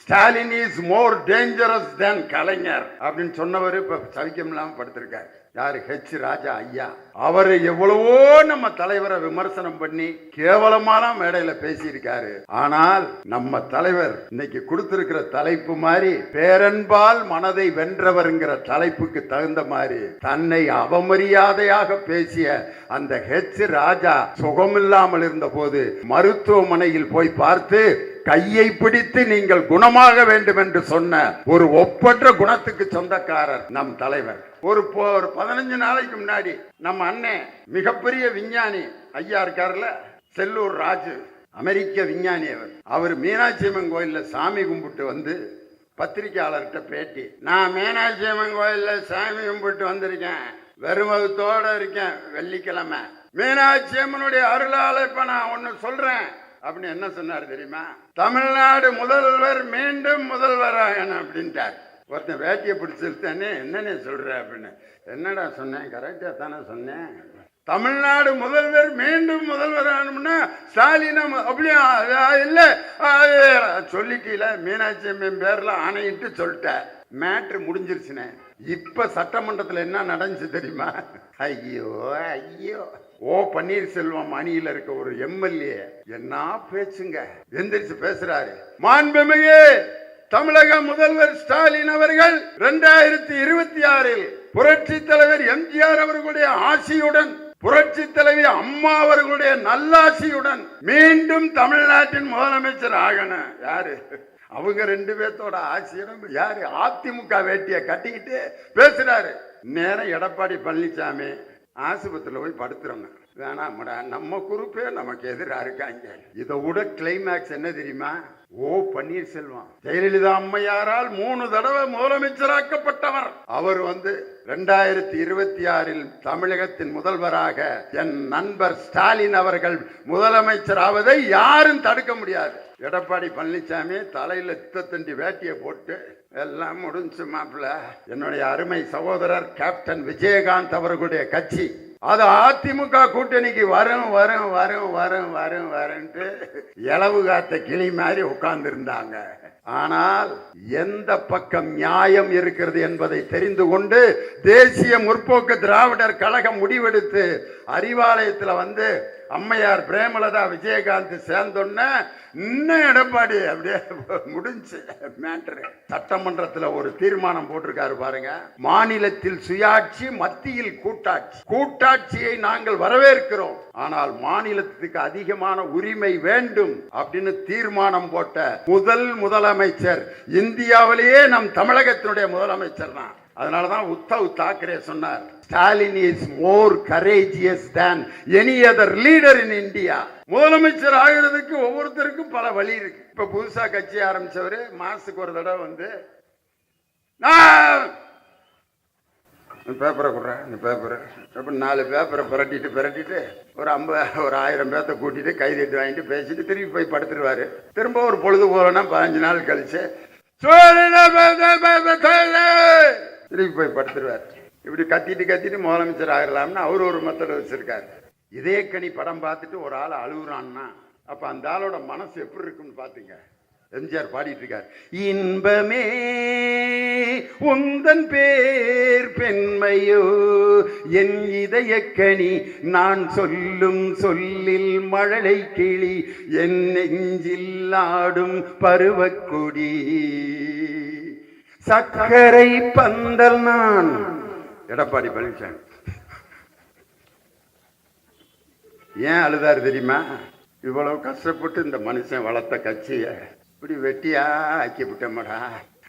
Stalin is more dangerous than Kalaignar அப்படின்னு சொன்னவர் இப்ப சவிக்கம் இல்லாம படுத்திருக்காரு. யாரு? ஹெச் ராஜா ஐயா. அவரு எவ்வளவோ நம்ம தலைவரை விமர்சனம் பண்ணி கேவலமான மேடையில பேசியிருக்காரு. ஆனால் நம்ம தலைவர் இன்னைக்கு கொடுத்திருக்கிற தலைப்பு மாதிரி பேரன்பால் மனதை வென்றவர்ங்கிற தலைப்புக்கு தகுந்த மாதிரி தன்னை அவமரியாதையாக பேசிய அந்த ஹெச் ராஜா சுகமில்லாமல் இருந்த போது மருத்துவமனையில் போய் பார்த்து கையை பிடித்து நீங்கள் குணமாக வேண்டும் என்று சொன்ன ஒரு ஒப்பற்ற குணத்துக்கு சொந்தக்காரர் நம் தலைவர். ஒரு 15 நாளைக்கு முன்னாடி நம்ம அண்ணன் மிகப்பெரிய விஞ்ஞானி ஐயா இருக்காருல்ல, செல்லூர் ராஜு, அமெரிக்க விஞ்ஞானி. அவர் மீனாட்சி அம்மன் கோயில்ல சாமி கும்பிட்டு வந்து பத்திரிகையாளர்கிட்ட பேட்டி, நான் மீனாட்சி அம்மன் கோயில்ல சாமி கும்பிட்டு வந்திருக்கேன், வெறுமத்தோட இருக்கேன், வெள்ளிக்கிழமை மீனாட்சி அம்மனுடைய அருளால இப்ப நான் ஒன்னு சொல்றேன் அப்படின்னு என்ன சொன்னார் தெரியுமா? தமிழ்நாடு முதல்வர் மீண்டும் முதல்வராகணும் அப்படின்ட்டார். ஒருத்தன் வேட்டியை பிடிச்சிருத்தானே, என்னன்னு சொல்ற அப்படின்னு. என்னடா சொன்னேன்? கரெக்டா தானே சொன்னேன். தமிழ்நாடு முதல்வர் மீண்டும் முதல்வர் ஆகணும்னா ஸ்டாலின் அப்படியா இல்ல சொல்லிட்டீல, மீனாட்சி அம்மன் பேர்ல ஆணையிட்டு சொல்லிட்ட, மேட்ரு முடிஞ்சிருச்சுனே. இப்ப சட்டமன்றத்தில் என்ன நடந்துச்சு தெரியுமா? ஐயோ ஐயோ, ஓ பன்னீர்செல்வம் அணியில இருக்க ஒரு எம்எல்ஏ என்ன பேச்சுங்க, எந்திரிச்சு பேசுறாரு. மாண்புமிகு தமிழக முதல்வர் ஸ்டாலின் அவர்கள் 2026 புரட்சி தலைவர் எம்ஜிஆர் அவர்களுடைய ஆசியுடன், புரட்சி தலைவி அம்மா அவர்களுடைய நல்லாசியுடன் மீண்டும் தமிழ்நாட்டின் முதலமைச்சர் ஆகணும். யாரு? அவங்க 2 பேர்த்தோட ஆசியுடன். யாரு? அதிமுக வேட்டியை கட்டிக்கிட்டு பேசுறாரு. நேரம் எடப்பாடி பழனிசாமி ஆஸ்பத்திரியில் போய் படுத்துறோங்க. வேணாம்டா, நம்ம குரூப்பே நமக்கு எதிராக இருக்காங்க. இதை விட கிளைமேக்ஸ் என்ன தெரியுமா? ஓ பன்னீர்செல்வம் ஜெயலலிதா அம்மையாரால் 3 தடவை முதலமைச்சராக்கப்பட்டவர். அவர் 2026 தமிழகத்தின் முதல்வராக என் நண்பர் ஸ்டாலின் அவர்கள் முதலமைச்சர் ஆவதை யாரும் தடுக்க முடியாது. எடப்பாடி பழனிசாமி தலையில தண்டி வேட்டியை போட்டு எல்லாம் முடிஞ்சு மாப்பிள்ள, என்னுடைய அருமை சகோதரர் கேப்டன் விஜயகாந்த் அவர்களுடைய கட்சி அது அதிமுக கூட்டணிக்கு வரும் வரும் வரும் வரும் வரும் வரும்ட்டு இலவு காத்த கிளி மாதிரி உட்கார்ந்து இருந்தாங்க. ஆனால் எந்த பக்கம் நியாயம் இருக்கிறது என்பதை தெரிந்து கொண்டு தேசிய முற்போக்கு திராவிடர் கழகம் முடிவெடுத்து அறிவாலயத்தில் அம்மையார் பிரேமலதா விஜயகாந்த் சேர்ந்தோன்ன இன்னும் எடப்பாடி அப்படியே முடிஞ்சு மேட்ரு. சட்டமன்றத்தில் ஒரு தீர்மானம் போட்டிருக்காரு பாருங்க, மாநிலத்தில் சுயாட்சி, மத்தியில் கூட்டாட்சி. கூட்டாட்சியை நாங்கள் வரவேற்கிறோம், ஆனால் மாநிலத்துக்கு அதிகமான உரிமை வேண்டும் அப்படின்னு தீர்மானம் போட்ட முதல் முதலமைச்சர் இந்தியாவிலேயே நம் தமிழகத்தினுடைய முதலமைச்சர் தான். அதனாலதான் உத்தவ் தாக்கரே சொன்னார், Stalin is more courageous than any other leader in India. முதலமைச்சர் ஆகிறதுக்கு ஒவ்வொருத்தருக்கும் பல வழி இருக்கு. இப்ப புதுசா கட்சி ஆரம்பிச்சவரு மாசத்துக்கு ஒரு தடவை பேப்பரை கொடுறேன், இந்த பேப்பரை அப்ப 4 பேப்பரை பிரட்டிட்டு ஒரு 1000 பேர்த்த கூட்டிட்டு கைதட்டு வாங்கிட்டு பேசிட்டு திருப்பி போய் படுத்துருவாரு. திரும்ப ஒரு பொழுது போறோம்னா 15 நாள் கழிச்சு திருப்பி போய் படுத்துருவார். இப்படி கத்திட்டு முதலமைச்சர் ஆகலாம்னு அவரு ஒரு மெத்தட் வச்சிருக்காரு. இதே கனி படம் பார்த்துட்டு ஒரு ஆள் அழுகுறான்னா அப்ப அந்த ஆளோட மனசு எப்படி இருக்குன்னு பாத்துங்க. எம்ஜிஆர் பாடிட்டு இருக்கார், இன்பமே உந்தன் பேர் பெண்மையோ என் இதயக்கனி நான் சொல்லும் சொல்லில் மழலை கிளி என் நெஞ்சில் ஆடும் பருவக்குடி சக்கரை பந்தல் நான். எடப்பாடி பழனிசாமி ஏன் அழுதாரு தெரியுமா? இவ்வளவு கஷ்டப்பட்டு இந்த மனுஷன் வளர்த்த கட்சியை இப்படி வெட்டியா ஆக்கி விட்டோம்டா,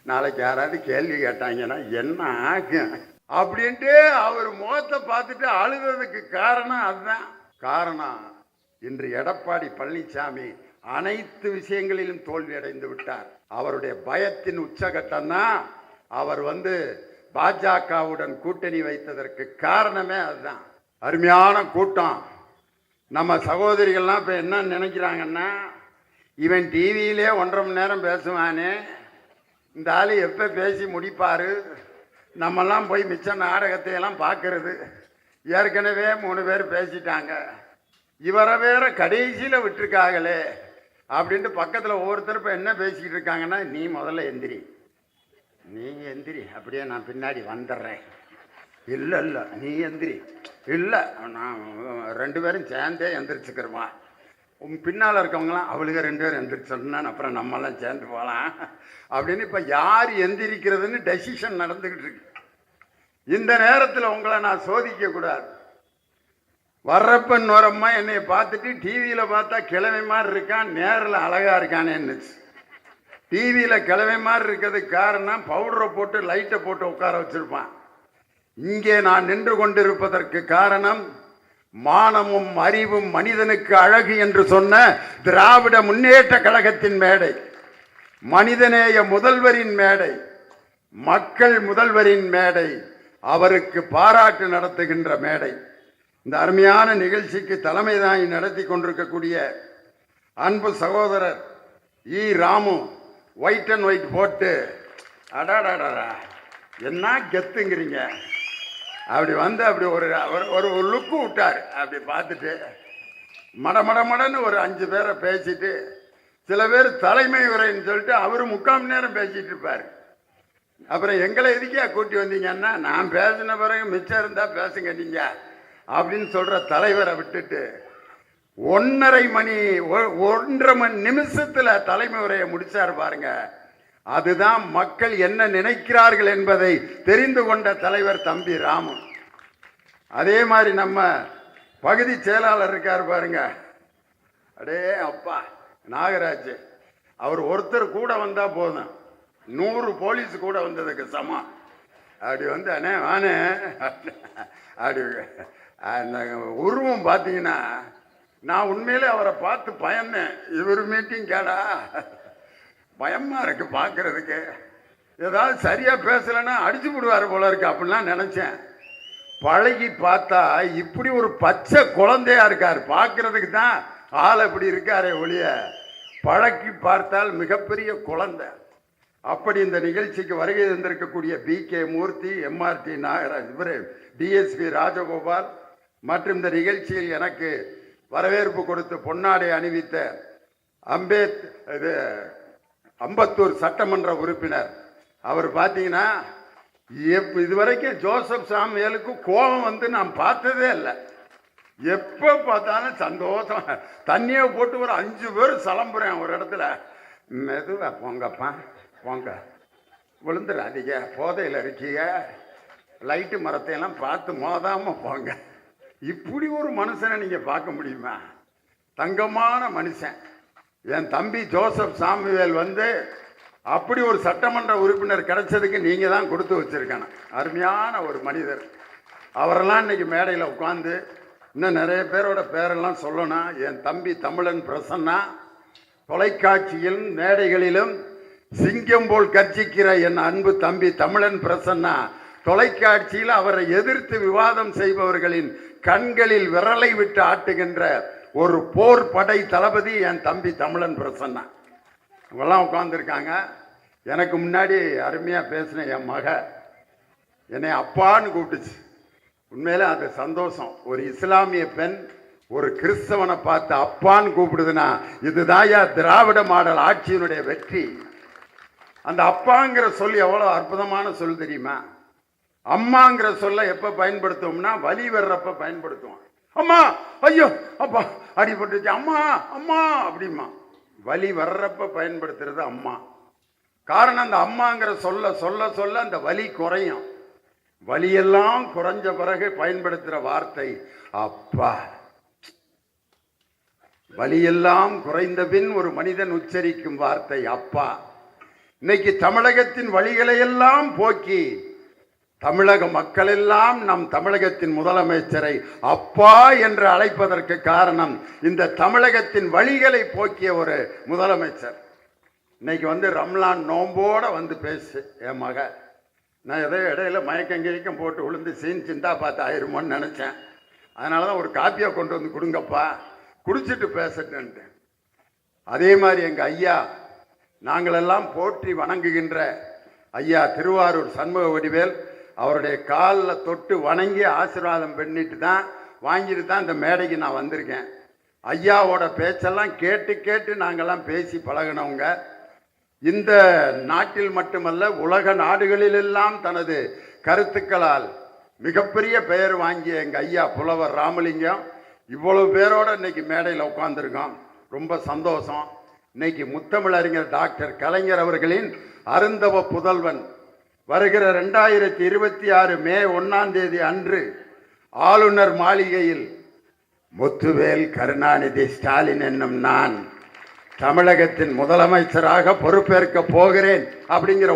நாளைக்கு யாராவது கேள்வி கேட்டாங்கன்னா என்ன ஆகும் அப்படின்ட்டு அவர் முகத்தை பார்த்துட்டு அழுகிறதுக்கு காரணம் அதுதான். காரணம், இன்று எடப்பாடி பழனிசாமி அனைத்து விஷயங்களிலும் தோல்வி அடைந்து விட்டார். அவருடைய பயத்தின் உச்சகட்டம் தான் அவர் பாஜகவுடன் கூட்டணி வைத்ததற்கு காரணமே அதுதான். அருமையான கூட்டம். நம்ம சகோதரிகள்லாம் இப்ப என்ன நினைக்கிறாங்கன்னா, இவன் டிவியிலே 1.5 மணி நேரம் பேசுவானே, இந்த ஆளு எப்ப பேசி முடிப்பாரு, நம்மெல்லாம் போய் மிச்ச நாடகத்தை எல்லாம் பார்க்கறது. ஏற்கனவே 3 பேர் பேசிட்டாங்க, இவரை வேற கடைசியில விட்டுருக்காங்களே அப்படின்ட்டு பக்கத்தில் ஒவ்வொருத்தர் இப்போ என்ன பேசிக்கிட்டு இருக்காங்கன்னா, நீ முதல்ல எந்திரி, நீ எந்திரி, அப்படியே நான் பின்னாடி வந்துடுறேன். இல்லை இல்லை நீ எந்திரி, இல்லை நான் 2 பேரும் சேர்ந்தே எந்திரிச்சுக்கிறோமா, பின்னால் இருக்கவங்களாம் அவளுக்கு 2 பேரும் எந்திரிச்சோன்னா அப்புறம் நம்மெல்லாம் சேர்ந்து போகலாம் அப்படின்னு இப்போ யார் எந்திரிக்கிறதுன்னு டெசிஷன் நடந்துக்கிட்டு இருக்கு. இந்த நேரத்தில் உங்களை நான் சோதிக்கக்கூடாது. வர்றப்பன் வரம்மா என்னை பார்த்துட்டு டிவியில் பார்த்தா கிழமை மாதிரி இருக்கான், நேரில் அழகா இருக்கானேன்னு. டிவியில் கிழமை மாதிரி இருக்கிறதுக்கு காரணம் பவுடரை போட்டு லைட்டை போட்டு உட்கார வச்சிருப்பான். இங்கே நான் நின்று கொண்டிருப்பதற்கு காரணம் மானமும் அறிவும் மனிதனுக்கு அழகு என்று சொன்ன திராவிட முன்னேற்ற கழகத்தின் மேடை, மனிதநேய முதல்வரின் மேடை, மக்கள் முதல்வரின் மேடை, அவருக்கு பாராட்டு நடத்துகின்ற மேடை. இந்த அருமையான நிகழ்ச்சிக்கு தலைமை தாங்கி நடத்தி கொண்டிருக்கக்கூடிய அன்பு சகோதரர் இ. ராமு ஒயிட் அண்ட் ஒயிட் போட்டு அடாடாடா என்ன கெத்துங்கிறீங்க அப்படி வந்து அப்படி ஒரு லுக்கு விட்டார். அப்படி பார்த்துட்டு மடன்னு ஒரு 5 பேரை பேசிட்டு, சில பேர் தலைமை உரைன்னு சொல்லிட்டு அவர் 3/4 மணி நேரம் பேசிட்டு இருப்பார். அப்புறம் எங்களை எதுக்கே கூட்டி வந்தீங்கன்னா, நான் பேசின பிறகு மிச்சம் இருந்தால் பேசுங்க நீங்க அப்படின்னு சொல்ற தலைவரை விட்டுட்டு 1.5 மணி நிமிஷத்துல தலைமை உரையை முடிச்சார் பாருங்க. அதுதான் மக்கள் என்ன நினைக்கிறார்கள் என்பதை தெரிந்து கொண்ட தலைவர் தம்பி ராமு. அதே மாதிரி நம்ம பகுதி செயலாளர் இருக்கார் பாருங்க, அடே அப்பா நாகராஜ், அவர் ஒருத்தர் கூட வந்தா போதும் 100 போலீஸ் கூட வந்ததுக்கு சமம். அப்படி வந்து அண்ணே வானே அப்படி அந்த உருவம் பார்த்தீங்கன்னா, நான் உண்மையிலே அவரை பார்த்து பயந்தேன். இவர் மீட்டிங் கேடா பயமா இருக்கு பார்க்கறதுக்கு, ஏதாவது சரியா பேசலைன்னா அடிச்சு விடுவார் போல இருக்கு அப்படின்லாம் நினைச்சேன். பழகி பார்த்தா இப்படி ஒரு பச்சை குழந்தையா இருக்கார். பார்க்கறதுக்கு தான் ஆள் இப்படி இருக்காரே ஒழிய பழகி பார்த்தால் மிகப்பெரிய குழந்தை. அப்படி இந்த நிகழ்ச்சிக்கு வருகை தந்திருக்கக்கூடிய BK மூர்த்தி, MRT நாகராஜ், இவர் DSP ராஜகோபால் மற்றும் இந்த நிகழ்ச்சியில் எனக்கு வரவேற்பு கொடுத்து பொன்னாடை அணிவித்த அம்பத்தூர் சட்டமன்ற உறுப்பினர், அவர் பார்த்தீங்கன்னா இதுவரைக்கும் ஜோசப் சாமுவேலுக்கு கோபம் வந்து நான் பார்த்ததே இல்லை. எப்போ பார்த்தாலும் சந்தோஷம், தண்ணியை போட்டு ஒரு 5 பேர் சலம்புறேன் ஒரு இடத்துல. மெதுவா போங்கப்பா போங்க, விழுந்துடாதீங்க, போதையில் இருக்கீங்க, லைட்டு மரத்தையெல்லாம் பார்த்து மோதாம போங்க. இப்படி ஒரு மனுஷனை நீங்க பார்க்க முடியுமா? தங்கமான மனுஷன். என் தம்பி ஜோசப் சாமுவேல் வந்து அப்படி ஒரு சட்டமன்ற உறுப்பினர் கிடைச்சதுக்கு நீங்க தான் கொடுத்து வச்சிருக்கணும். அருமையான ஒரு மனிதர். அவரெல்லாம் இன்னைக்கு மேடையில் உட்கார்ந்து இன்னும் நிறைய பேரோட பேரெல்லாம் சொல்லணும். என் தம்பி தமிழன் பிரசன்னா, தொலைக்காட்சியில் மேடைகளிலும் சிங்கம் போல் கர்ஜிக்கிற என் அன்பு தம்பி தமிழன் பிரசன்னா, தொலைக்காட்சியில் அவரை எதிர்த்து விவாதம் செய்பவர்களின் கண்களில் விரலை விட்டு ஆட்டுகின்ற ஒரு போர் படை தளபதி என் தம்பி தமிழன் பிரசன்னா. இவெல்லாம் உட்கார்ந்துருக்காங்க. எனக்கு முன்னாடி அருமையா பேசின என் மக என்னை அப்பான்னு கூப்பிட்டுச்சு. உண்மையில அது சந்தோஷம். ஒரு இஸ்லாமிய பெண் ஒரு கிறிஸ்தவனை பார்த்து அப்பான்னு கூப்பிடுதுன்னா இதுதாயா திராவிட மாடல் ஆட்சியினுடைய வெற்றி. அந்த அப்பாங்கிற சொல் எவ்வளவு அற்புதமான சொல் தெரியுமா? அம்மாங்கிற சொல்ல எப்ப பயன்படுத்துவோம்னா வலி வர்றப்ப பயன்படுத்துவோம். அம்மா, ஐயோ அப்பா அடிபட்டுச்சு, அம்மா அம்மா அப்படிமா. வலி வர்றப்ப பயன்படுத்துறது அம்மா. காரணம் அந்த அம்மாங்கிற சொல்ல சொல்ல சொல்ல அந்த வலி குறையும். வலியெல்லாம் குறைஞ்ச பிறகு பயன்படுத்துற வார்த்தை அப்பா. வலியெல்லாம் குறைந்த பின் ஒரு மனிதன் உச்சரிக்கும் வார்த்தை அப்பா. இன்னைக்கு தமிழகத்தின் வழிகளை எல்லாம் போக்கி தமிழக மக்கள் எல்லாம் நம் தமிழகத்தின் முதலமைச்சரை அப்பா என்று அழைப்பதற்கு காரணம் இந்த தமிழகத்தின் வழிகளை போக்கிய ஒரு முதலமைச்சர். இன்னைக்கு வந்து ரம்லான் நோம்போட வந்து பேசு என் மக. நான் ஏதோ இடையில மயக்கம் போட்டு விழுந்து சிந்தா பார்த்து ஆயிருமோன்னு நினைச்சேன். அதனாலதான் ஒரு காப்பியை கொண்டு வந்து கொடுங்கப்பா, குடிச்சிட்டு பேசட்டுன்ட்டு. அதே மாதிரி எங்க ஐயா, நாங்களெல்லாம் போற்றி வணங்குகின்ற ஐயா திருவாரூர் சண்முக வடிவேல் அவருடைய காலில் தொட்டு வணங்கி ஆசீர்வாதம் பண்ணிட்டு தான் வாங்கிட்டு தான் இந்த மேடைக்கு நான் வந்திருக்கேன். ஐயாவோட பேச்செல்லாம் கேட்டு கேட்டு நாங்கெல்லாம் பேசி பழகினவங்க. இந்த நாட்டில் மட்டுமல்ல, உலக நாடுகளிலெல்லாம் தனது கருத்துக்களால் மிகப்பெரிய பெயர் வாங்கிய எங்கள் ஐயா புலவர் ராமலிங்கம் இவ்வளவு பேரோட இன்னைக்கு மேடையில் உட்கார்ந்துருக்கோம். ரொம்ப சந்தோஷம். இன்னைக்கு முத்தமிழறிஞர் டாக்டர் கலைஞர் அவர்களின் அருந்தவ புதல்வன் வருகிற 2026 மே 1 அன்று ஆளுநர் மாளிகையில் முத்துவேல் கருணாநிதி ஸ்டாலின் என்னும் நான் தமிழகத்தின் முதலமைச்சராக பொறுப்பேற்க போகிறேன் அப்படிங்கிற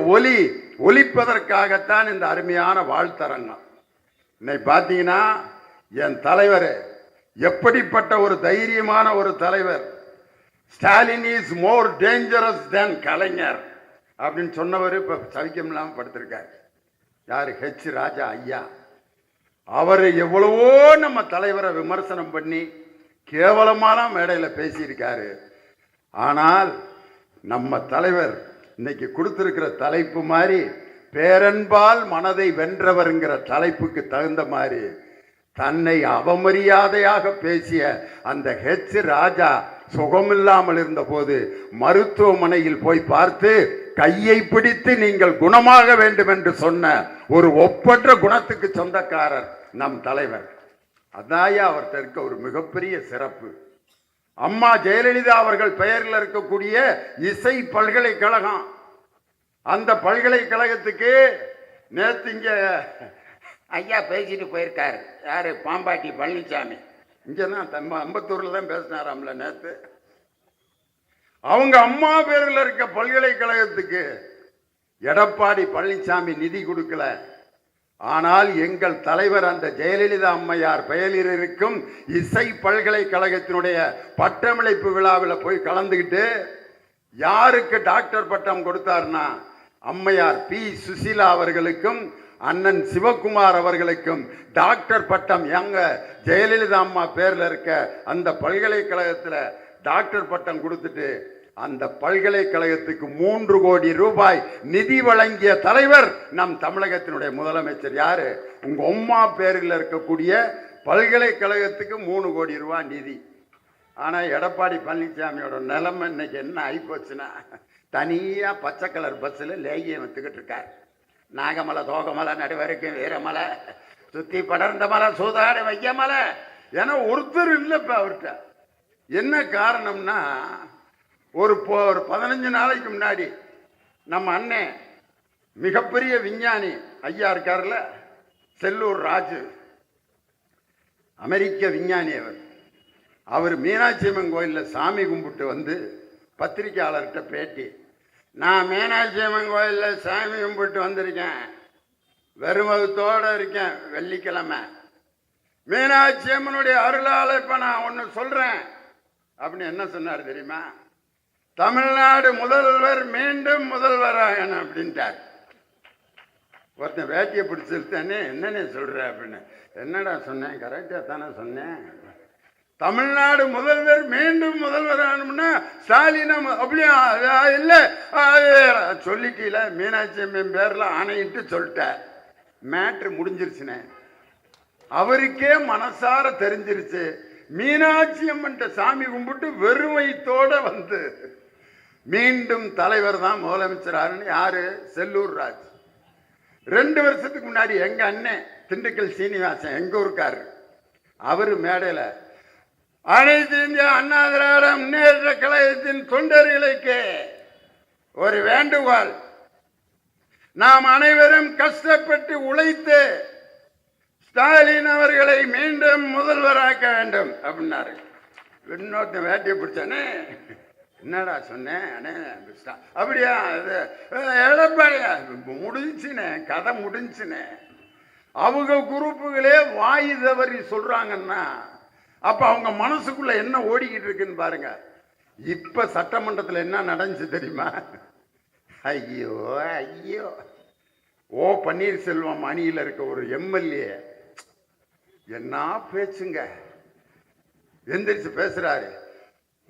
ஒலிப்பதற்காகத்தான் இந்த அருமையான வாழ்த்தரங்கம். இன்னைக்கு பார்த்தீங்கன்னா என் தலைவர் எப்படிப்பட்ட ஒரு தைரியமான ஒரு தலைவர். ஸ்டாலின் இஸ் மோர் டேஞ்சரஸ் தென் கலைஞர் அப்படின்னு சொன்னவர் இப்போ சவிக்கம் இல்லாமல் படுத்திருக்கார். யார்? ஹெச் ராஜா ஐயா. அவர் எவ்வளவோ நம்ம தலைவரை விமர்சனம் பண்ணி கேவலமான மேடையில் பேசியிருக்காரு. ஆனால் நம்ம தலைவர் இன்னைக்கு கொடுத்திருக்கிற தலைப்பு மாதிரி பேரன்பால் மனதை வென்றவர்ங்கிற தலைப்புக்கு தகுந்த மாதிரி தன்னை அவமரியாதையாக பேசிய அந்த ஹெச் ராஜா சுகமில்லாமல் இருந்த போது மருத்துவமனையில் போய் பார்த்து கையை பிடித்து நீங்கள் குணமாக வேண்டும் என்று சொன்ன ஒரு ஒப்பற்ற குணத்துக்கு சொந்தக்காரர் நம் தலைவர். அதாயா அவர்கிட்ட இருக்க ஒரு மிகப்பெரிய சிறப்பு. அம்மா ஜெயலலிதா அவர்கள் பெயரில் இருக்கக்கூடிய இசை பல்கலைக்கழகம், அந்த பல்கலைக்கழகத்துக்கு நேற்று இங்க ஐயா பேசிட்டு போயிருக்காரு. யாரு? பாம்பாட்டி பழனிசாமி. இங்கதான் அம்பத்தூர்ல தான் பேசினாராம்ல நேற்று. அவங்க அம்மா பேரில் இருக்க பல்கலைக்கழகத்துக்கு எடப்பாடி பழனிசாமி நிதி கொடுக்கல. ஆனால் எங்கள் தலைவர் அந்த ஜெயலலிதா அம்மையார் பெயரில் இருக்கும் இசை பல்கலைக்கழகத்தினுடைய பட்டமளிப்பு விழாவில் போய் கலந்துக்கிட்டு யாருக்கு டாக்டர் பட்டம் கொடுத்தார்னா அம்மையார் பி சுசீலா அவர்களுக்கும் அண்ணன் சிவகுமார் அவர்களுக்கும் டாக்டர் பட்டம் எங்க ஜெயலலிதா அம்மா பேர்ல இருக்க அந்த பல்கலைக்கழகத்தில் டாக்டர் பட்டம் கொடுத்துட்டு அந்த பல்கலைக்கழகத்துக்கு 3 கோடி ரூபாய் நிதி வழங்கிய தலைவர் நம் தமிழகத்தினுடைய முதலமைச்சர். யாரு? உங்க அம்மா பேரில் இருக்கக்கூடிய பல்கலைக்கழகத்துக்கு 3 கோடி ரூபாய் நிதி. ஆனா எடப்பாடி பழனிசாமியோட நிலைமை இன்னைக்கு என்ன ஆயிப்போச்சுன்னா, தனியா பச்சை கலர் பஸ்ல லேகியம் வச்சுக்கிட்டு இருக்காரு. நாகமலை, தோகமலை, நடுவரைக்கும் வீரமலை, சுத்தி படர்ந்த மலை, சூதாடு வையமலை என ஒருத்தர் இல்லைப்ப அவர்கிட்ட. என்ன காரணம்னா, ஒரு 15 நாளைக்கு முன்னாடி நம்ம அண்ணன் மிகப்பெரிய விஞ்ஞானி ஐயா இருக்காருல்ல, செல்லூர் ராஜு, அமெரிக்க விஞ்ஞானி. அவர் மீனாட்சி அம்மன் கோயிலில் சாமி கும்பிட்டு வந்து பத்திரிகையாளர்கிட்ட பேட்டி, நான் மீனாட்சி அம்மன் கோயிலில் சாமி கும்பிட்டு வந்திருக்கேன், வெறுமகத்தோடு இருக்கேன், வெள்ளிக்கிழமை மீனாட்சி அம்மனுடைய அருளால் இப்போ நான் ஒன்று சொல்கிறேன் அப்படின்னு என்ன சொன்னார் தெரியுமா? தமிழ்நாடு முதல்வர் மீண்டும் முதல்வராகணும் அப்படின்ட்டார். ஒருத்தன் வேட்டியை பிடிச்சிருத்தானே, என்னன்னு சொல்ற அப்படின்னு. என்னடா சொன்னேன்? கரெக்டா தானே சொன்னேன். தமிழ்நாடு முதல்வர் மீண்டும் முதல்வராகணும்னா ஸ்டாலின் அப்படியா? இல்லை சொல்லிட்டீல, மீனாட்சி அம்மன் பேர்ல ஆணையிட்டு சொல்லிட்டார். மேட்ரு முடிஞ்சிருச்சுனே. அவருக்கே மனசார தெரிஞ்சிருச்சு, மீனாட்சி அம்மன் சாமி கும்பிட்டு வெறுமைத்தோட வந்து மீண்டும் தலைவர் தான் முதலமைச்சராருன்னு. யாரு? செல்லூர் ராஜ். 2 வருஷத்துக்கு முன்னாடி எங்க அண்ணன் திண்டுக்கல் சீனிவாசன் எங்க ஊருக்காரு, அவரு மேடையில அனைத்து இந்திய அண்ணா திராவிட முன்னேற்ற கழகத்தின் தொண்டர்களுக்கு ஒரு வேண்டுகோள், நாம் அனைவரும் கஷ்டப்பட்டு உழைத்து ஸ்டாலின் அவர்களை மீண்டும் முதல்வராக்க வேண்டும் அப்படின்னாரு. இன்னொருத்தன் வேட்டியை பிடிச்சானே, என்னடா சொன்னேன் அப்படியா? எடப்பாடி முடிஞ்சுனே, கதை முடிஞ்சுனே. அவங்க குரூப்புகளே வாய் தவறி சொல்றாங்கன்னா அப்ப அவங்க மனசுக்குள்ள என்ன ஓடிக்கிட்டு இருக்குன்னு பாருங்க. இப்ப சட்டமன்றத்தில் என்ன நடந்துச்சு தெரியுமா? ஐயோ ஐயோ, ஓ பன்னீர்செல்வம் அணியில் இருக்க ஒரு எம்எல்ஏ என்ன பேச்சுங்க, எந்திரிச்சு பேசுறாரு.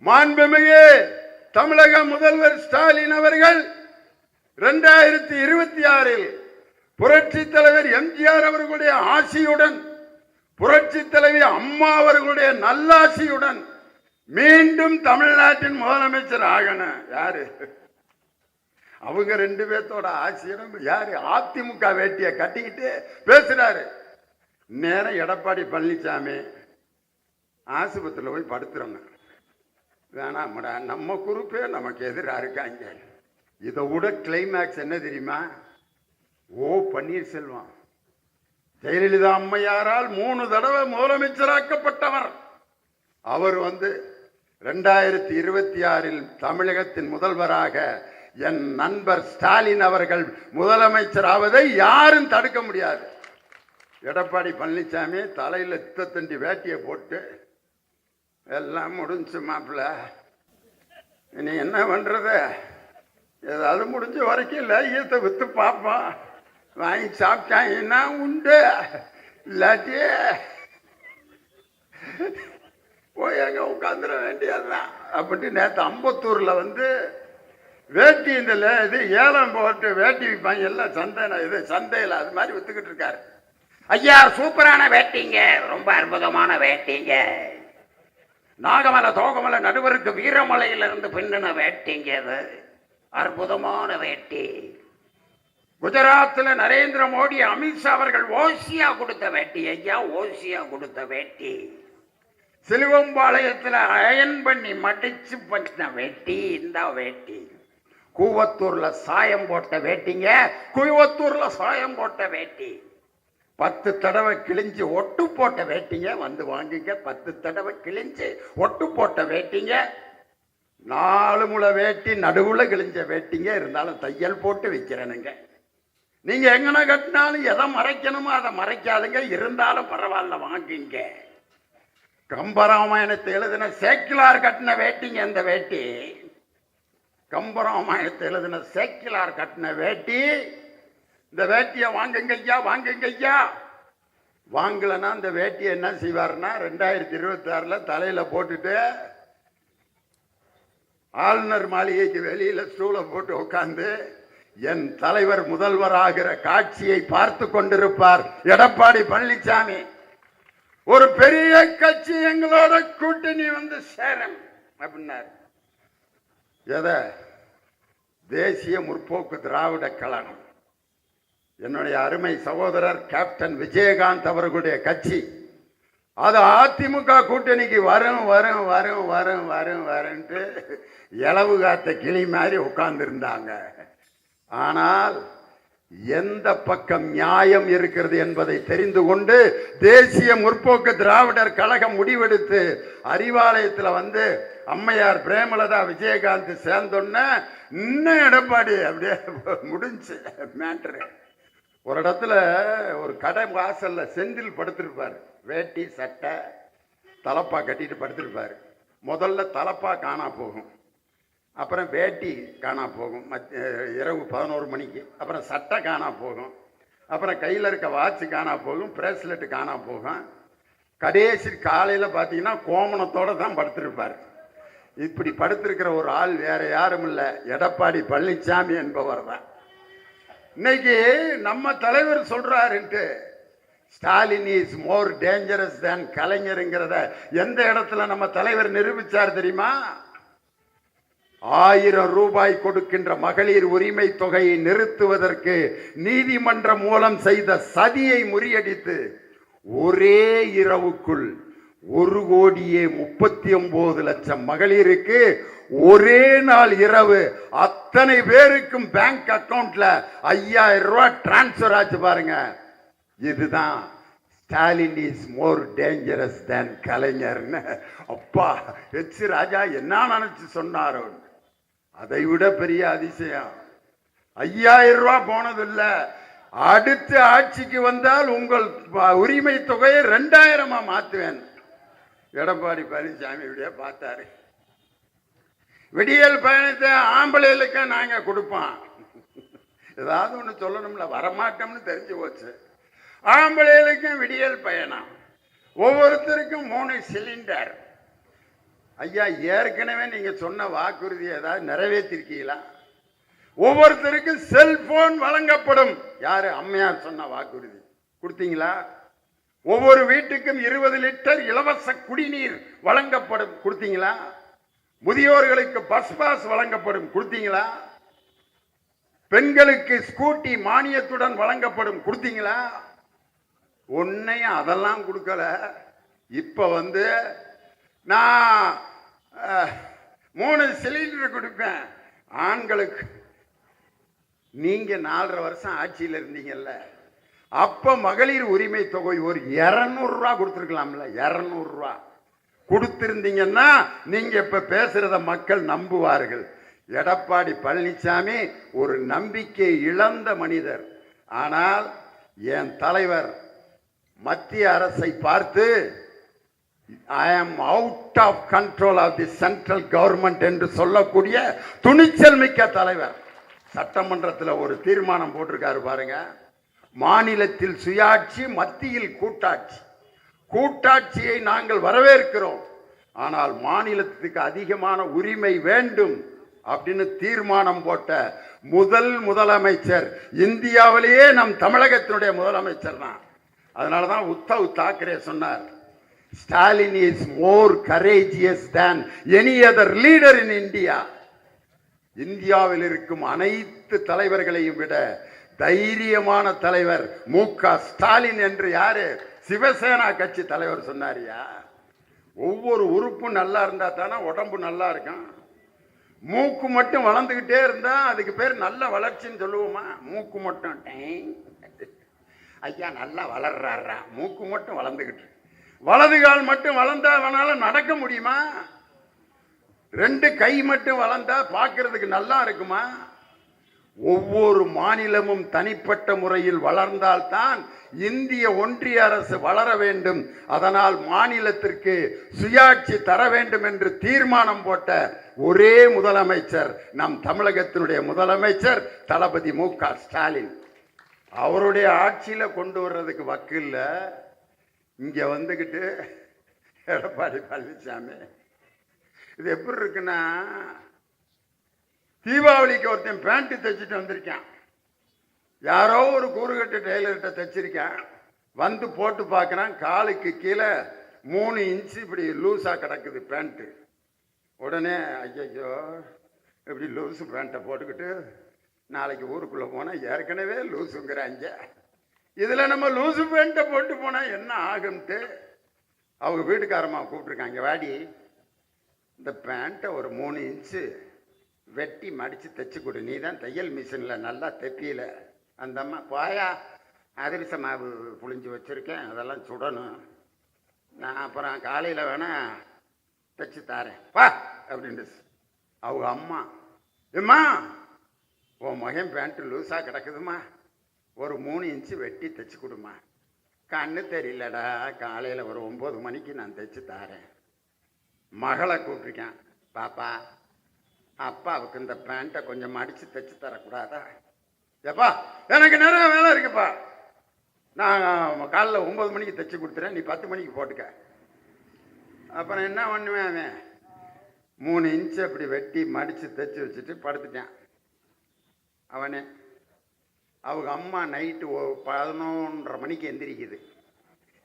மாண்புமிகு தமிழக முதல்வர் ஸ்டாலின் அவர்கள் 2026 புரட்சி தலைவர் எம்ஜிஆர் அவர்களுடைய ஆசியுடன், புரட்சி தலைவி அம்மா அவர்களுடைய நல்லாசியுடன் மீண்டும் தமிழ்நாட்டின் முதலமைச்சர் ஆகணும். யாரு? அவங்க 2 பேர்த்தோட ஆட்சியிடம் யாரு? அதிமுக வேட்டியை கட்டிக்கிட்டு பேசுறாரு. நேரம் எடப்பாடி பழனிசாமி ஆஸ்பத்திரியில் போய் படுத்துறோங்க. வேணாம்டா, நம்ம குரூப்பே நமக்கு எதிராக இருக்காங்க. இதை விட கிளைமேக்ஸ் என்ன தெரியுமா? ஓ பன்னீர்செல்வம் ஜெயலலிதா அம்மையாரால் 3 தடவை முதலமைச்சராக்கப்பட்டவர். அவர் 2026 தமிழகத்தின் முதல்வராக என் நண்பர் ஸ்டாலின் அவர்கள் முதலமைச்சர் ஆவதை யாரும் தடுக்க முடியாது. எடப்பாடி பழனிசாமி தலையில் தண்டி வேட்டியை போட்டு எல்லாம் முடிஞ்சு மாப்பிள்ள, இனி என்ன பண்றது, ஏதாவது முடிஞ்ச வரைக்கும் லையத்தை வித்து பார்ப்போம், வாங்கி சாப்பிட்டாங்கன்னா உண்டு, இல்லாட்டி போய் அங்க உட்காந்துட வேண்டியதுதான் அப்படின்ட்டு நேற்று அம்பத்தூர்ல வேட்டி இந்த இது ஏலம் போட்டு வேட்டி விற்பாங்க எல்லாம் சந்தையில் அது மாதிரி வித்துக்கிட்டு இருக்காரு. ஐயா சூப்பரான வேட்டிங்க, ரொம்ப அற்புதமான வேட்டிங்க, நாகமலை தோகமலை நடுவருக்கு வீரமலையிலிருந்து பின்னின வேட்டிங்க, அது அற்புதமான வேட்டி. குஜராத்தில் நரேந்திர மோடி அமித்ஷா அவர்கள் ஓசியா கொடுத்த வேட்டி ஐயா, ஓசியா கொடுத்த வேட்டி. சிலுவம்பாளையத்தில் அயன் பண்ணி மடிச்சு பண்ணின வேட்டி இந்த வேட்டி. கூவத்தூர்ல சாயம் போட்ட வேட்டிங்க, கூவத்தூர்ல சாயம் போட்ட வேட்டி. 10 தடவை கிழிஞ்சு ஒட்டு போட்ட வேட்டிங்க, வாங்கிக்க. 10 தடவை கிழிஞ்சு ஒட்டு போட்ட வேட்டிங்க. 4 முளை வேட்டி நடுவுல கிழிஞ்ச வேட்டிங்க, இருந்தாலும் தையல் போட்டு விற்கிறேனுங்க. நீங்க எங்கன கட்டினாலும் எதை மறைக்கணுமோ அதை மறைக்காதுங்க, இருந்தாலும் பரவாயில்ல வாங்கிங்க. கம்பராமாயணத்தை எழுதின சேக்கிலார் கட்டின வேட்டிங்க இந்த வேட்டி. கம்பராமாயணத்தை எழுதின சேக்கிலார் கட்டின வேட்டி. இந்த வேட்டியை வாங்குங்க ஐயா, வாங்குங்க ஐயா. வாங்கலன்னா இந்த வேட்டியை என்ன செய்வார்னா 2026 தலையில போட்டுட்டு ஆளுநர் மாளிகைக்கு வெளியில ஸ்டூலை போட்டு உட்கார்ந்து என் தலைவர் முதல்வராகிற காட்சியை பார்த்து கொண்டிருப்பார் எடப்பாடி பழனிசாமி. ஒரு பெரிய கட்சி எங்களோட கூட்டணி சேரும் அப்படின்னாரு. எதை? தேசிய முற்போக்கு திராவிட கழகம். என்னுடைய அருமை சகோதரர் கேப்டன் விஜயகாந்த் அவர்களுடைய கட்சி. அது அதிமுக கூட்டணிக்கு வரும் வரும் வரும் வரும் வரும் வரும்ட்டு இலவு காத்த கிளி மாதிரி உட்கார்ந்து இருந்தாங்க. ஆனால் எந்த பக்கம் நியாயம் இருக்கிறது என்பதை தெரிந்து கொண்டு தேசிய முற்போக்கு திராவிடர் கழகம் முடிவெடுத்து அறிவாலயத்தில் அம்மையார் பிரேமலதா விஜயகாந்த் சேர்ந்தோன்ன இன்னும் எடப்பாடி அப்படியே முடிஞ்சு மேட்ரு. ஒரு இடத்துல ஒரு கடை வாசல்ல செந்தில் படுத்திருப்பார். வேட்டி சட்டை தலப்பா கட்டிட்டு படுத்திருப்பார். முதல்ல தலப்பா காணா போகும், அப்புறம் வேட்டி காணா போகும் இரவு 11 மணிக்கு, அப்புறம் சட்டை காணா போகும், அப்புறம் கையில் இருக்க வாட்சு காணா போகும், பிரேஸ்லெட்டு காணா போகும். கடைசி காலையில் பார்த்தீங்கன்னா கோமணத்தோடு தான் படுத்திருப்பார். இப்படி படுத்திருக்கிற ஒரு ஆள் வேற யாரும் இல்லை, எடப்பாடி பழனிசாமி என்பவர் தான். இன்னைக்கு நம்ம தலைவர் சொல்றாருன்ட்டு Stalin is more dangerous than கலைஞருங்கிறத எந்த இடத்துல நம்ம தலைவர் நிரூபிச்சார் தெரியுமா? 1000 ரூபாய் கொடுக்கின்ற மகளிர் உரிமை தொகையை நிறுத்துவதற்கு நீதிமன்றம் மூலம் செய்த சதியை முறியடித்து ஒரே இரவுக்குள் 1,39,00,000 மகளிருக்கு ஒரே நாள் இரவு அத்தனை பேருக்கும் பேங்க் அக்கவுண்ட்ல 5000 ரூபாய் டிரான்ஸ்பர் ஆச்சு பாருங்க. இதுதான் Stalin is more dangerous than கலைஞர்னு அப்பா எச் ராஜா என்ன நினைச்சு சொன்னாரோ. அதை விட பெரிய அதிசயம் 5000 ரூபாய் போனதில்லை, அடுத்து ஆட்சிக்கு வந்தால் உங்கள் உரிமை தொகையை 2000 மாத்துவேன். எடப்பாடி பழனிசாமி இப்படியே பார்த்தாரு. விடியல் பயணத்தை ஆம்பளைகளுக்கு நாங்க கொடுப்போம், ஏதாவது ஒன்று சொல்லணும்ல, வரமாட்டோம்னு தெரிஞ்சு போச்சு. ஆம்பளைகளுக்கும் விடியல் பயணம், ஒவ்வொருத்தருக்கும் 3 சிலிண்டர். ஐயா ஏற்கனவே நீங்க சொன்ன வாக்குறுதி ஏதாவது நிறைவேற்றிருக்கீங்களா? ஒவ்வொருத்தருக்கும் செல்போன் வழங்கப்படும். யாரு? அம்மையார் சொன்ன வாக்குறுதி கொடுத்தீங்களா? ஒவ்வொரு வீட்டுக்கும் 20 லிட்டர் இலவச குடிநீர் வழங்கப்படும், கொடுத்தீங்களா? முதியோர்களுக்கு பஸ் பாஸ் வழங்கப்படும், கொடுத்தீங்களா? பெண்களுக்கு ஸ்கூட்டி மானியத்துடன் வழங்கப்படும், கொடுத்தீங்களா? ஒன்னையும் அதெல்லாம் கொடுக்கல. இப்ப நான் 3 சிலிண்டர் கொடுப்பேன் ஆண்களுக்கு. நீங்க 4.5 வருஷம் ஆட்சியில் இருந்தீங்கல்ல, அப்ப மகளிர் உரிமை தொகை ஒரு 200 ரூபா கொடுத்துருக்கலாம்ல. 200 ரூபா கொடுத்திருந்தீங்கன்னா நீங்க இப்ப பேசுறத மக்கள் நம்புவார்கள். எடப்பாடி பழனிசாமி ஒரு நம்பிக்கை இழந்த மனிதர். ஆனால் என் தலைவர் மத்திய அரசை பார்த்து I am out of control of the central government என்று சொல்லக்கூடிய துணிச்சல் மிக்க தலைவர். சட்டமன்றத்தில் ஒரு தீர்மானம் போட்டிருக்காரு பாருங்க. மாநிலத்தில் சுயாட்சி, மத்தியில் கூட்டாட்சி. கூட்டாட்சியை நாங்கள் வரவேற்கிறோம், ஆனால் மாநிலத்துக்கு அதிகமான உரிமை வேண்டும் அப்படின்னு தீர்மானம் போட்ட முதலமைச்சர் இந்தியாவிலேயே நம் தமிழகத்தினுடைய முதலமைச்சர் தான். அதனாலதான் உத்தவ் தாக்கரே சொன்னார், Stalin is more courageous than any other leader in India. இந்தியாவில் இருக்கும் அனைத்து தலைவர்களையும் விட தைரியமான தலைவர் மு.க. ஸ்டாலின் என்று யாரு? சிவசேனா கட்சி தலைவர் சொன்னாரியா. ஒவ்வொரு உறுப்பும் நல்லா இருந்தா தானே உடம்பு நல்லா இருக்கும். மூக்கு மட்டும் வளர்ந்துகிட்டே இருந்தா அதுக்கு பேர் நல்ல வளர்ச்சின்னு சொல்லுவோமா? மூக்கு மட்டும் ஐயா நல்லா வளர்றாரா, மூக்கு மட்டும் வளர்ந்துகிட்டு. வலது கால் மட்டும் வளர்ந்தா அவனால நடக்க முடியுமா? 2 கை மட்டும் வளர்ந்தா பார்க்கறதுக்கு நல்லா இருக்குமா? ஒவ்வொரு மாநிலமும் தனிப்பட்ட முறையில் வளர்ந்தால்தான் இந்திய ஒன்றிய அரசு வளர வேண்டும். அதனால் மாநிலத்திற்கு சுயாட்சி தர வேண்டும் என்று தீர்மானம் போட்ட ஒரே முதலமைச்சர் நம் தமிழகத்தினுடைய முதலமைச்சர் தளபதி மு.க. ஸ்டாலின். அவருடைய ஆட்சியில கொண்டு வர்றதுக்கு வக்கில்ல. இங்க வந்துகிட்டு எடப்பாடி பழனிசாமி இது எப்படி இருக்குன்னா, தீபாவளிக்கு ஒருத்தன் பேண்ட் தைச்சிட்டு வந்திருக்கான். யாரோ ஒரு கூறுகட்டு டெய்லர்கிட்ட தைச்சிருக்கான். வந்து போட்டு பார்க்குறான், காலுக்கு கீழே 3 இன்ச்சு இப்படி லூஸாக கிடக்குது பேண்ட்டு. உடனே ஐயோ இப்படி லூஸு பேண்ட்டை போட்டுக்கிட்டு நாளைக்கு ஊருக்குள்ளே போனால் ஏற்கனவே லூஸுங்கிறாங்க, இதில் நம்ம லூஸு பேண்ட்டை போட்டு போனால் என்ன ஆகும்ட்டு அவங்க வீட்டுக்காரம்மா கூப்பிட்ருக்காங்க, வாடி இந்த பேண்ட்டை ஒரு 3 இன்ச்சு வெட்டி மடித்து தைச்சி கொடு, நீ தான் தையல் மிஷினில் நல்லா தைப்பியில. அந்த அம்மா, போயா அதிரச மாவு புளிஞ்சு வச்சுருக்கேன், அதெல்லாம் சுடணும், நான் அப்புறம் காலையில் வேணால் தைச்சி தாரேன் வா அப்படின்ட்டு. அவங்க அம்மா, ஏம்மா உன் மகன் பேண்ட்டு லூஸாக கிடக்குதுமா, ஒரு 3 இன்ச்சு வெட்டி தைச்சி கொடுமா. கண்ணு தெரியலடா, காலையில் ஒரு 9 மணிக்கு நான் தைச்சி தாரேன். மகளை கூப்பிட்ருக்கேன், பாப்பா அப்பாவுக்கு இந்த பேண்ட்டை கொஞ்சம் மடித்து தைச்சி தரக்கூடாதா? ஏப்பா எனக்கு நிறைய வேலை இருக்குப்பா, நான் காலைல 9 மணிக்கு தைச்சி கொடுத்துறேன், நீ 10 மணிக்கு போட்டுக்க. அப்புறம் என்ன பண்ணுவேன், அவன் 3 இன்ச்சு அப்படி வெட்டி மடித்து தைச்சி வச்சுட்டு படுத்துட்டான் அவனே. அவங்க அம்மா நைட்டு 11:30 மணிக்கு எந்திரிக்குது.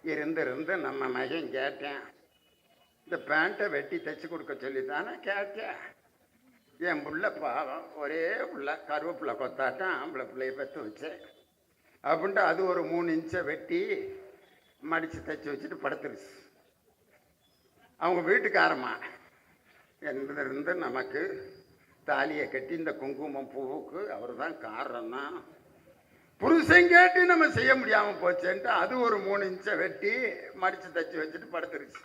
இருந்து நம்ம மகன் கேட்டேன், இந்த பேண்ட்டை வெட்டி தைச்சி கொடுக்க சொல்லி தானே கேட்டேன். என் புள்ள பாவம், ஒரே புள்ள, கருவேப்பிள்ளை கொத்தாட்டம் ஆம்பளை பிள்ளைய பெற்று வச்சேன் அப்படின்ட்டு அது ஒரு 3 இன்ச்சை வெட்டி மடித்து தைச்சி வச்சுட்டு படுத்துருச்சு. அவங்க வீட்டுக்காரம்மா இருந்து நமக்கு தாலியை கட்டி இந்த குங்குமம் பூவுக்கு அவர் தான் காரணம், புருஷன் கேட்டு நம்ம செய்ய முடியாமல் போச்சேன்ட்டு அது ஒரு 3 இன்ச்சை வெட்டி மடித்து தைச்சி வச்சுட்டு படுத்துருச்சு.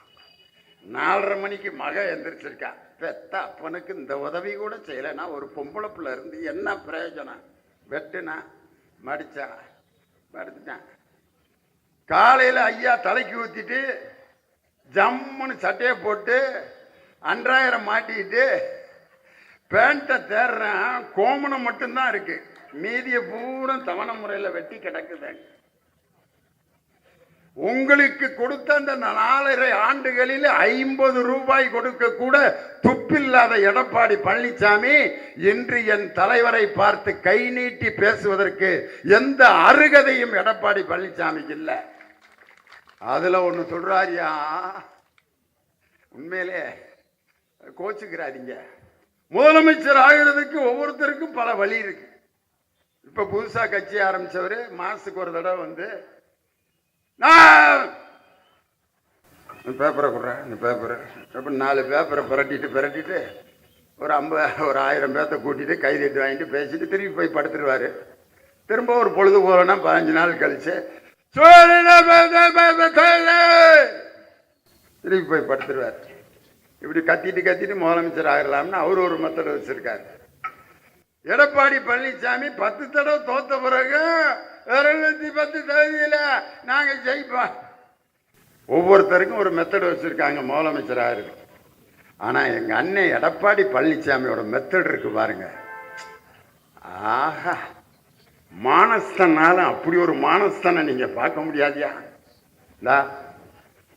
4:30 மணிக்கு மக எந்திரிச்சிருக்கா. பெத்த அப்பனுக்கு இந்த உதவி கூட செய்யலைன்னா ஒரு பொம்பளை பிள்ளை இருந்து என்ன பிரயோஜனம்? வெட்டுனா மடிச்சா படுத்துட்டான். காலையில் ஐயா தலைக்கு ஊற்றிட்டு ஜம்முன்னு சட்டையை போட்டு அன்றாயிரம் மாட்டிக்கிட்டு பேண்ட்டை தேடுறேன். கோமணம் மட்டும்தான் இருக்கு, மீதியை பூரா தவணை முறையில் வெட்டி கிடக்குது. உங்களுக்கு கொடுத்த அந்த 4.5 ஆண்டுகளில் 50 ரூபாய் கொடுக்க கூட துப்பில்லாத எடப்பாடி பழனிசாமி இன்று என் தலைவரை பார்த்து கை நீட்டி பேசுவதற்கு எந்த அருகதையும் எடப்பாடி பழனிசாமிக்கு இல்லை. அதுல ஒண்ணு சொல்றாரியா, உண்மையிலே கோச்சுக்கிறாதீங்க. முதலமைச்சர் ஆகிறதுக்கு ஒவ்வொருத்தருக்கும் பல வழி இருக்கு. இப்ப புதுசா கட்சி ஆரம்பிச்சவரு மாசத்துக்கு ஒரு தடவை வந்து பேப்பரை கொடுறேன், இந்த பேப்பரை அப்படி 4 பேப்பரை பிரட்டிட்டு ஒரு 1000 பேர்த்த கூட்டிட்டு கைதட்டு வாங்கிட்டு பேசிட்டு திருப்பி போய் படுத்துருவாரு. திரும்ப ஒரு பொழுது போலன்னா 15 நாள் கழிச்சு திருப்பி போய் படுத்துருவார். இப்படி கத்திட்டு முதலமைச்சர் ஆகலாம்னு அவரு ஒரு மெத்தட் வச்சிருக்காரு. எடப்பாடி பழனிசாமி 10 தடவை தோத்த பிறகு 210 தொகுதியில நாங்க ஜெயிப்போம். ஒவ்வொருத்தருக்கும் ஒரு மெத்தட் வச்சிருக்காங்க முதலமைச்சர் ஆயிருக்கு. ஆனா எங்க அண்ணன் எடப்பாடி பழனிசாமியோட மெத்தட் இருக்கு பாருங்க. ஆஹா, மானஸ்தனாலும் அப்படி ஒரு மானஸ்தனை நீங்க பார்க்க முடியாதியா.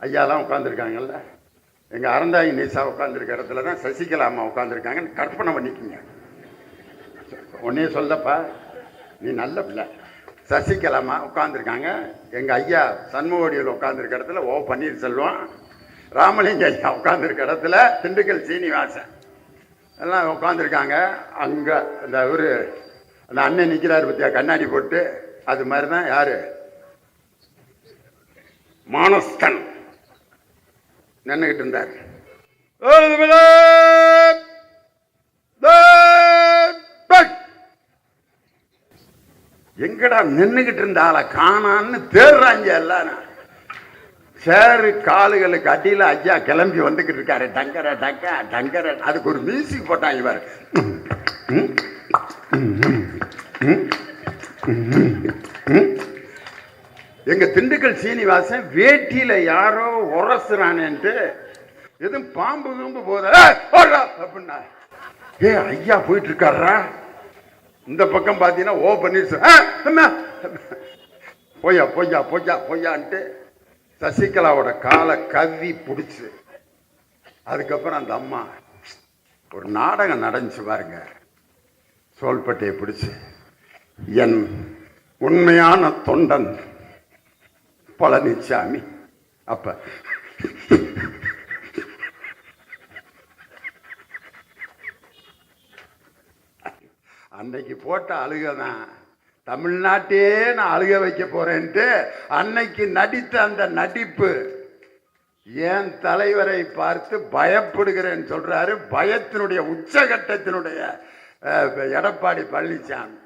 ஐயாலாம் உட்காந்துருக்காங்கல்ல, எங்க அறந்தாயி நேசா உட்காந்துருக்க இடத்துல தான் சசிகலா அம்மா உட்காந்துருக்காங்கன்னு கற்பனை பண்ணிக்கோங்க. உன்னே சொல்லப்பா, நீ நல்ல பிள்ளை. சசிகலாமா உட்காந்துருக்காங்க, எங்க ஐயா சண்முகடியில் உட்காந்துருக்க இடத்துல ஓ பன்னீர்செல்வம், ராமலிங்க ஐயா உட்காந்துருக்க இடத்துல திண்டுக்கல் சீனிவாசன் எல்லாம் உட்காந்துருக்காங்க. அங்க அந்த ஒரு அந்த அண்ணன் நிற்கிறாரு பத்தியா கண்ணாடி போட்டு, அது மாதிரி தான் யாரு மானஸ்தன் நின்றுகிட்டு இருந்தார். எங்கடா நின்றுகிட்டு இருந்தால காணான்னு தேடுறாங்க எல்லாரும். சேரு காலுகளுக்கு அடியில் ஐயா கிளம்பி வந்துகிட்டு இருக்காரு. டங்கர டக்க டங்கர, அதுக்கு ஒரு மியூசிக் போட்டாங்க இவர். எங்க திண்டுக்கல் சீனிவாசன் வேட்டியில யாரோ உரசுறானேன்ட்டு எதுவும் பாம்பு கும்பு போத அப்படின்னா, ஏ ஐயா போயிட்டு இருக்காரா. இந்த பக்கம் பாத்தீங்கன்னா ஓ பன்னீர்செல்வம் பொய்யா பொய்யா பொய்யா பொய்யான்ட்டு சசிகலாவோட காலை கவ்வி பிடிச்சு, அதுக்கப்புறம் அந்த அம்மா ஒரு நாடகம் நடந்துச்சு பாருங்க. சோல்பட்டையை பிடிச்சு, என் உண்மையான தொண்டன் பழனிசாமி. அப்ப அன்னைக்கு போட்ட அழுகதான் தமிழ்நாட்டே நான் அழுக வைக்க போறேன்ட்டு அன்னைக்கு நடித்த அந்த நடிப்பு. ஏன் தலைவரை பார்த்து பயப்படுகிறேன்னு சொல்றாரு. பயத்தினுடைய உச்சகட்டத்தினுடைய Edappadi Palaniswami.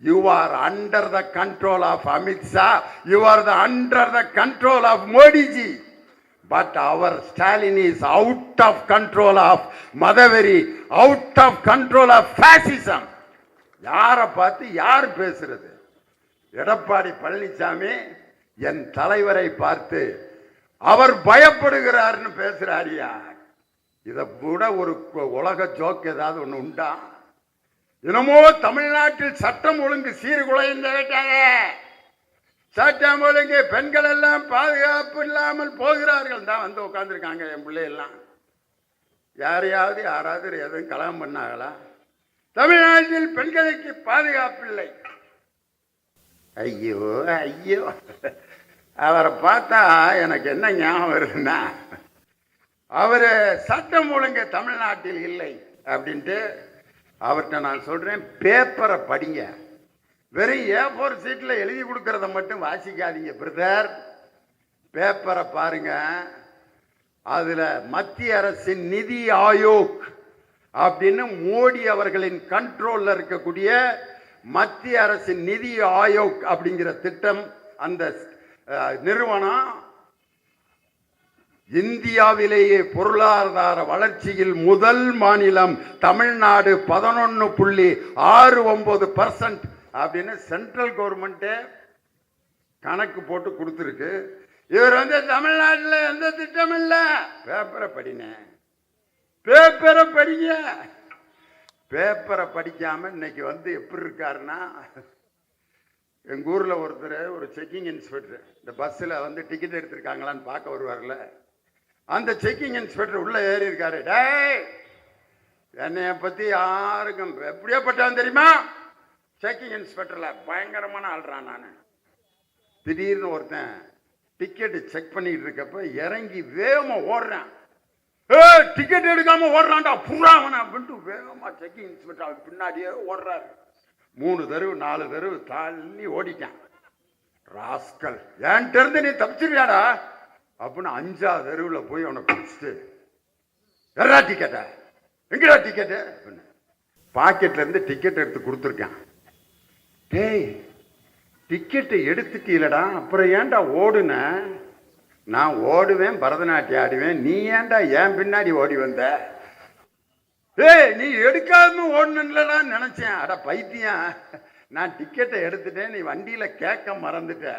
You are under the control of Amit Shah. You are under the control of Modi ji. But our Stalin is out of control of Madhaveri, out of control of fascism. யாரை பார்த்து யார் பேசுறது? எடப்பாடி பழனிசாமி என் தலைவரை பார்த்து அவர் பயப்படுகிறார்னு பேசுறாரியா. இதை விட ஒரு உலக ஜோக் ஏதாவது ஒண்ணு உண்டா? என்னமோ தமிழ்நாட்டில் சட்டம் ஒழுங்கு சீர்குலைந்து விட்டாங்க, சட்டம் ஒழுங்கு, பெண்கள் எல்லாம் பாதுகாப்பு இல்லாமல் போகிறார்கள் தான் வந்து உட்காந்துருக்காங்க. என் பிள்ளை எல்லாம் யாரையாவது எதுவும் கலகம் பண்ணாங்களா? தமிழ்நாட்டில் பெண்களுக்கு பாதுகாப்பு இல்லை. ஐயோ ஐயோ, அவரை பார்த்தா எனக்கு என்ன ஞாபகம் வருதுன்னா, அவரு சட்டம் ஒழுங்கு தமிழ்நாட்டில் இல்லை அப்படின்ட்டு அவர்கிட்ட நான் சொல்றேன், பேப்பரை படிங்க. வெறும் A4 சீட்ல எழுதி கொடுக்கறத மட்டும் வாசிக்காதீங்க பிரதர். பேப்பரை பாருங்க. அதுல மத்திய அரசின் நிதி ஆயோக் அப்படின்னு மோடி அவர்களின் கண்ட்ரோல்ல இருக்கக்கூடிய மத்திய அரசின் நிதி ஆயோக் அப்படிங்கிற திட்டம், அந்த நிறுவனம் இந்தியாவிலேயே பொருளாதார வளர்ச்சியில் முதல் மாநிலம் தமிழ்நாடு 11.69% அப்படின்னு சென்ட்ரல் கவர்மெண்ட் கணக்கு போட்டு கொடுத்துருக்கு. இவர் வந்து தமிழ்நாட்டில் எந்த திட்டம் இல்ல. பேப்பரை படிங்க, பேப்பரை படிங்க. பேப்பரை படிக்காம இன்னைக்கு வந்து எப்படி இருக்காருன்னா, எங்க ஊர்ல ஒருத்தர் ஒரு செக்கிங் இன்ஸ்பெக்டர் இந்த பஸ்ல வந்து டிக்கெட் எடுத்திருக்காங்களான்னு பார்க்க வருவார்ல, அந்த செக்கிங் இன்ஸ்பெக்டர் உள்ள ஏறி இருக்காரு. டேய், என்னைய பத்தி யாருக்கும் எப்படியாப்பட்டவன் தெரியுமா? செக்கிங் இன்ஸ்பெக்டர்ல பயங்கரமான ஆள்றான். நான் திடீர்னு ஒருத்தன் டிக்கெட்டு செக் பண்ணிட்டு இருக்கப்ப இறங்கி வேகமா ஓடுறான். டிக்கெட் எடுக்காம ஓடுறான்டா புறாவன அப்படின்ட்டு வேகமா செக்கிங் இன்ஸ்பெக்டர் பின்னாடியே ஓடுறாரு. 3 தெருவு 4 தெருவு தள்ளி ஓடிட்டான். ராஸ்கல், என்கிட்ட இருந்து நீ தப்பிச்சிருவியாடா அப்படின்னு 5ஆவது தெருவில் போய் அவனை பிடிச்சிட்டு எறா டிக்கெட்ட, எங்கடா டிக்கெட்டு அப்படின்னு பாக்கெட்ல இருந்து டிக்கெட் எடுத்து கொடுத்துருக்கான். டேய், டிக்கெட்டை எடுத்துட்டீலடா, அப்புறம் ஏன்டா ஓடுன? நான் ஓடுவேன், பரதநாட்டியம் ஆடுவேன், நீ ஏன்டா ஏன் பின்னாடி ஓடி வந்த? ஏய், நீ எடுக்காம ஓடணும்லடா நினைச்சேன். அட பைத்தியம், நான் டிக்கெட்டை எடுத்துட்டேன், நீ வண்டியில கேட்க மறந்துட்ட.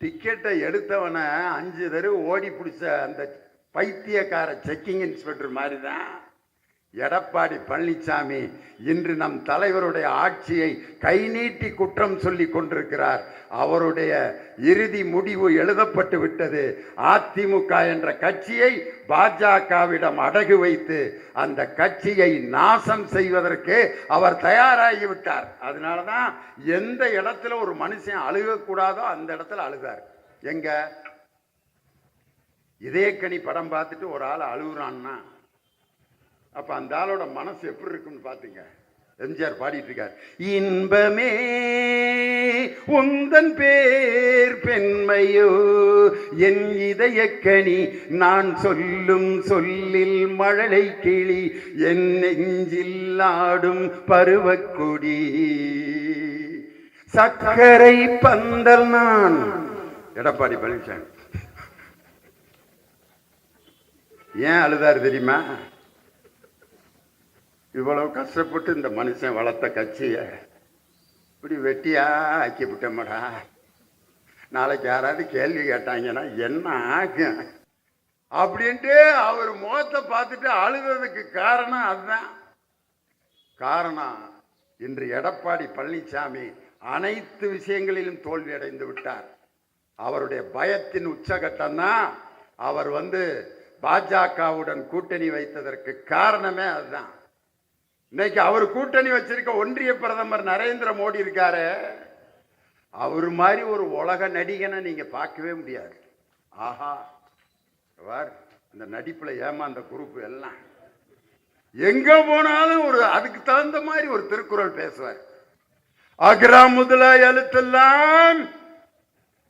டிக்கெட்டை எடுத்தவனை 5 தடவை ஓடி பிடிச்ச அந்த பைத்தியக்கார செக்கிங் இன்ஸ்பெக்டர் மாதிரி தான் எடப்பாடி பழனிசாமி இன்று நம் தலைவருடைய ஆட்சியை கை நீட்டி குற்றம் சொல்லி கொண்டிருக்கிறார். அவருடைய இறுதி முடிவு எழுதப்பட்டு விட்டது. அதிமுக என்ற கட்சியை பாஜகவிடம் அடகு வைத்து அந்த கட்சியை நாசம் செய்வதற்கு அவர் தயாராகிவிட்டார். அதனாலதான் எந்த இடத்துல ஒரு மனுஷன் அழுகக்கூடாதோ அந்த இடத்துல அழுதார். எங்க இதயக்கனி படம் பார்த்துட்டு ஒரு ஆள் அழுகுறான்னா அப்ப அந்த ஆளோட மனசு எப்படி இருக்குன்னு பாத்துங்க. எம்ஜிஆர் பாடிட்டு இருக்கார், இன்பமே உந்தன் பேர் பெண்மையோ என் இதயக்கனி நான் சொல்லும் சொல்லில் மழலை கிளி என் நெஞ்சில் ஆடும் பருவக்குடி சக்கரை பந்தல் நான். எடப்பாடி பழனிசாமி ஏன் அழுதாரு தெரியுமா? இவ்வளவு கஷ்டப்பட்டு இந்த மனுஷன் வளர்த்த கட்சியை இப்படி வெட்டியா ஆக்கி விட்டோம்டா. நாளைக்கு யாராவது கேள்வி கேட்டாங்கன்னா என்ன ஆகும் அப்படின்ட்டு அவர் முகத்தை பார்த்துட்டு அழுததுக்கு காரணம் அதுதான். காரணம், இன்று எடப்பாடி பழனிசாமி அனைத்து விஷயங்களிலும் தோல்வி அடைந்து விட்டார். அவருடைய பயத்தின் உச்சகட்டம் தான் அவர் பாஜகவுடன் கூட்டணி வைத்ததற்கு காரணமே அதுதான். இன்னைக்கு அவர் கூட்டணி வச்சிருக்க ஒன்றிய பிரதமர் நரேந்திர மோடி இருக்காரு, அவர் மாதிரி ஒரு உலக நடிகனை நீங்க பார்க்கவே முடியாது. ஆஹா, இந்த நடிப்புல ஏமாந்த குரூப் எல்லாம் எங்க போனாலும் அதுக்கு தகுந்த மாதிரி ஒரு திருக்குறள் பேசுவார். அக்ரா முதல எழுத்தெல்லாம்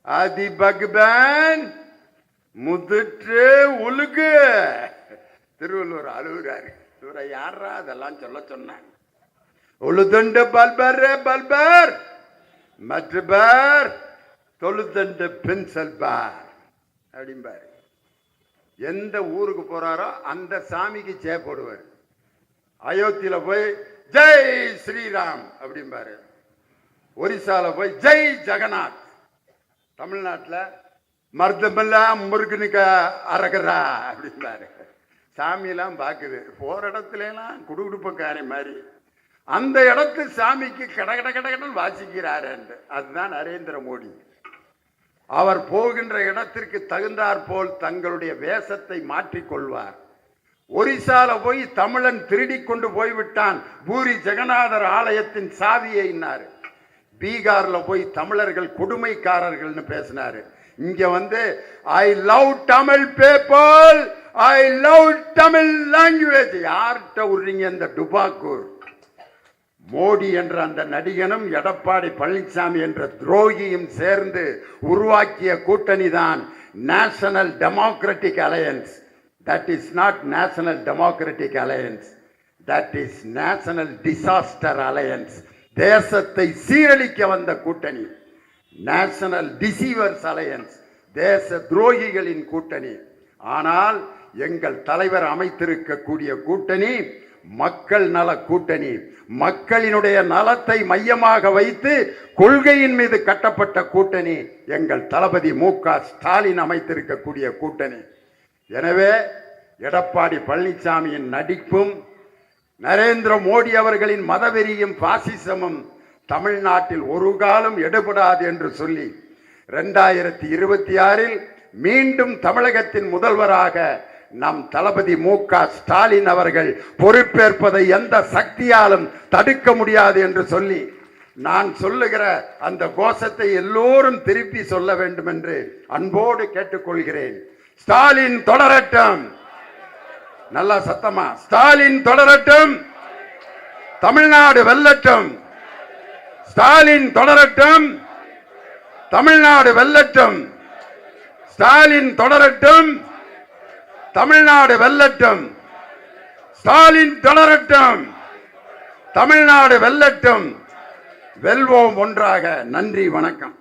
அதி பக்பன் முதிற்று உலுகு. திருவள்ளுவர் அழுகுறாரு. இவரை யாரா அதெல்லாம் சொல்ல சொன்னாங்க? உழுதண்டு பல்பர் பல்பர் மற்றபர் தொழுதண்டு பென்சல் பார் அப்படிம்பாரு. எந்த ஊருக்கு போறாரோ அந்த சாமிக்கு சே போடுவார். அயோத்தியில போய் ஜெய் ஸ்ரீராம் அப்படிம்பாரு. ஒரிசால போய் ஜெய் ஜெகநாத். தமிழ்நாட்டில் மருதமெல்லாம் முருகனுக்க அரகரா அப்படிம்பாரு. சாமியெல்லாம் பார்க்குது, போற இடத்துல எல்லாம் குடுகுடுப்பக்காரி மாதிரி அந்த இடத்து சாமிக்கு கட கட கடகடன் வாசிக்கிறாரு. அதுதான் நரேந்திர மோடி. அவர் போகின்ற இடத்திற்கு தகுந்தாற் போல் தங்களுடைய வேஷத்தை மாற்றிக்கொள்வார். ஒரிசால போய் தமிழன் திருடி கொண்டு போய்விட்டான் பூரி ஜெகநாதர் ஆலயத்தின் சாவியை. பீகார்ல போய் தமிழர்கள் கொடுமைக்காரர்கள்னு பேசினாரு. இங்க I love Tamil people, I love Tamil language. யார்கிட்ட விடுறீங்க இந்த டுபாக்கூர்? மோடி என்ற அந்த நடிகனும் எடப்பாடி பழனிசாமி என்ற துரோகியும் சேர்ந்து உருவாக்கிய கூட்டணி தான் national democratic alliance. That is not national democratic alliance, that is national disaster alliance. தேசத்தை சீரழிக்க வந்த கூட்டணி நேஷனல் டிசீவர்ஸ் அலையன்ஸ், தேச துரோகிகளின் கூட்டணி. ஆனால் எங்கள் தலைவர் அமைத்திருக்கக்கூடிய கூட்டணி மக்கள் நல கூட்டணி. மக்களினுடைய நலத்தை மையமாக வைத்து கொள்கையின் மீது கட்டப்பட்ட கூட்டணி எங்கள் தளபதி மு.க. ஸ்டாலின் அமைத்திருக்கக்கூடிய கூட்டணி. எனவே எடப்பாடி பழனிசாமியின் நடிப்பும் நரேந்திர மோடி அவர்களின் மதவெறியும் பாசிசமும் தமிழ்நாட்டில் ஒரு காலம் எடுபடாது என்று சொல்லி 2026 மீண்டும் தமிழகத்தின் முதல்வராக நம் தளபதி மு.க. ஸ்டாலின் அவர்கள் பொறுப்பேற்பதை எந்த சக்தியாலும் தடுக்க முடியாது என்று சொல்லி நான் சொல்லுகிற அந்த கோஷத்தை எல்லோரும் திருப்பி சொல்ல வேண்டும் என்று அன்போடு கேட்டுக்கொள்கிறேன். ஸ்டாலின் தொடரட்டும். நல்லா சத்தமா, ஸ்டாலின் தொடரட்டும். தமிழ்நாடு வெல்லட்டும். ஸ்டாலின் தொடரட்டும். தமிழ்நாடு வெல்லட்டும். ஸ்டாலின் தொடரட்டும். தமிழ்நாடு வெல்லட்டும். ஸ்டாலின் தொடரட்டும். தமிழ்நாடு வெல்லட்டும். வெல்வோம் ஒன்றாக. நன்றி, வணக்கம்.